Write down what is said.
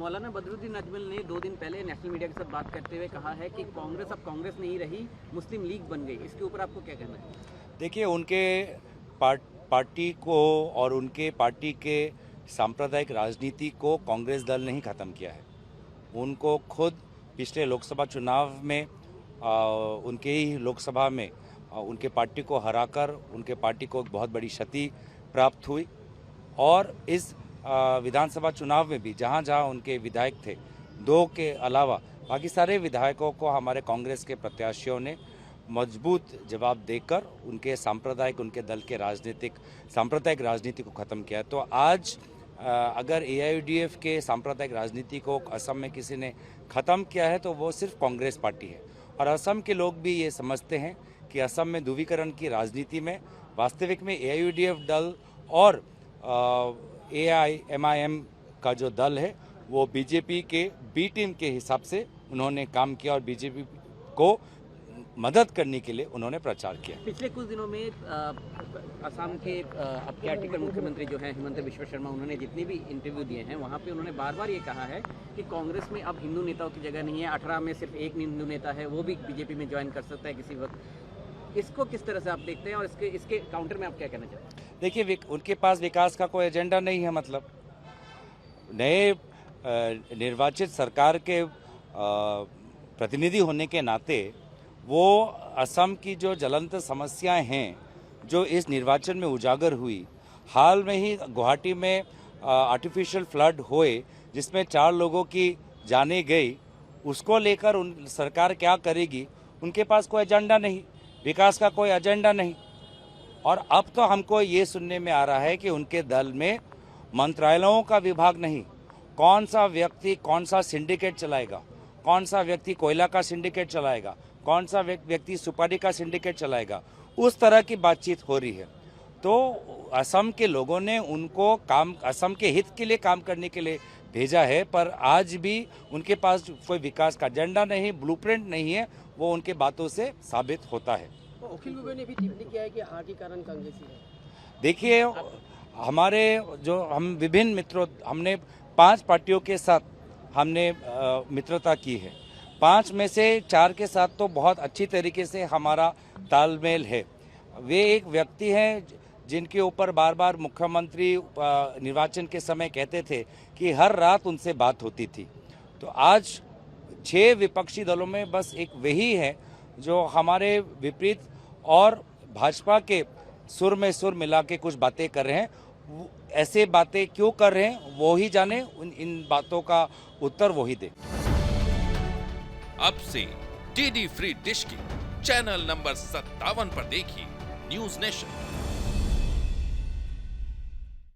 मौलाना बदरुद्दीन अजमल ने 2 दिन पहले नेशनल मीडिया के साथ बात करते हुए कहा है कि कांग्रेस अब कांग्रेस नहीं रही, मुस्लिम लीग बन गई। इसके ऊपर आपको क्या कहना है? देखिए, उनके पार्टी को और उनके पार्टी के सांप्रदायिक राजनीति को कांग्रेस दल ने ही ख़त्म किया है। उनको खुद पिछले लोकसभा चुनाव में उनके ही लोकसभा में उनके पार्टी को हराकर उनके पार्टी को बहुत बड़ी क्षति प्राप्त हुई और इस विधानसभा चुनाव में भी जहां जहां उनके विधायक थे, 2 के अलावा बाकी सारे विधायकों को हमारे कांग्रेस के प्रत्याशियों ने मजबूत जवाब देकर उनके उनके दल के सांप्रदायिक राजनीति को ख़त्म किया। तो आज अगर AIUDF के सांप्रदायिक राजनीति को असम में किसी ने ख़त्म किया है तो वो सिर्फ कांग्रेस पार्टी है। और असम के लोग भी ये समझते हैं कि असम में ध्रुवीकरण की राजनीति में वास्तविक में AIUDF दल और AIMIM का जो दल है वो बीजेपी के बी टीम के हिसाब से उन्होंने काम किया और बीजेपी को मदद करने के लिए उन्होंने प्रचार किया। पिछले कुछ दिनों में असम के अब केयरटेकर मुख्यमंत्री जो हैं हिमंत बिश्व शर्मा, उन्होंने जितने भी इंटरव्यू दिए हैं वहाँ पे उन्होंने बार बार ये कहा है कि कांग्रेस में अब हिंदू नेताओं की जगह नहीं है। 18 में सिर्फ एक हिंदू नेता है, वो भी बीजेपी में ज्वाइन कर सकता है किसी वक्त। इसको किस तरह से आप देखते हैं और इसके काउंटर में आप क्या कहना चाहते हैं? देखिए, उनके पास विकास का कोई एजेंडा नहीं है। मतलब नए निर्वाचित सरकार के प्रतिनिधि होने के नाते वो असम की जो ज्वलंत समस्याएं हैं जो इस निर्वाचन में उजागर हुई, हाल में ही गुवाहाटी में आर्टिफिशियल फ्लड हुए जिसमें 4 लोगों की जानें गई, उसको लेकर सरकार क्या करेगी, उनके पास कोई एजेंडा नहीं, विकास का कोई एजेंडा नहीं। और अब तो हमको ये सुनने में आ रहा है कि उनके दल में मंत्रालयों का विभाग नहीं, कौन सा व्यक्ति कौन सा सिंडिकेट चलाएगा, कौन सा व्यक्ति कोयला का सिंडिकेट चलाएगा, कौन सा व्यक्ति सुपारी का सिंडिकेट चलाएगा, उस तरह की बातचीत हो रही है। तो असम के लोगों ने उनको असम के हित के लिए काम करने के लिए भेजा है, पर आज भी उनके पास कोई विकास का एजेंडा नहीं, ब्लूप्रिंट नहीं है, वो उनके बातों से साबित होता है। तो अखिल गोगोई ने भी टिप्पणी किया है कि हार के कारण कांग्रेस ही है। देखिए, हम विभिन्न मित्रों, हमने 5 पार्टियों के साथ हमने मित्रता की है। 5 में से 4 के साथ तो बहुत अच्छी तरीके से हमारा तालमेल है। वे एक व्यक्ति हैं जिनके ऊपर बार बार मुख्यमंत्री निर्वाचन के समय कहते थे कि हर रात उनसे बात होती थी। तो आज 6 विपक्षी दलों में बस एक वही है जो हमारे विपरीत और भाजपा के सुर में सुर मिला के कुछ बातें कर रहे हैं। ऐसे बातें क्यों कर रहे हैं वो ही जाने, इन बातों का उत्तर वो ही दे। अब से DD फ्री डिश की चैनल नंबर 57 पर देखिए न्यूज नेशन।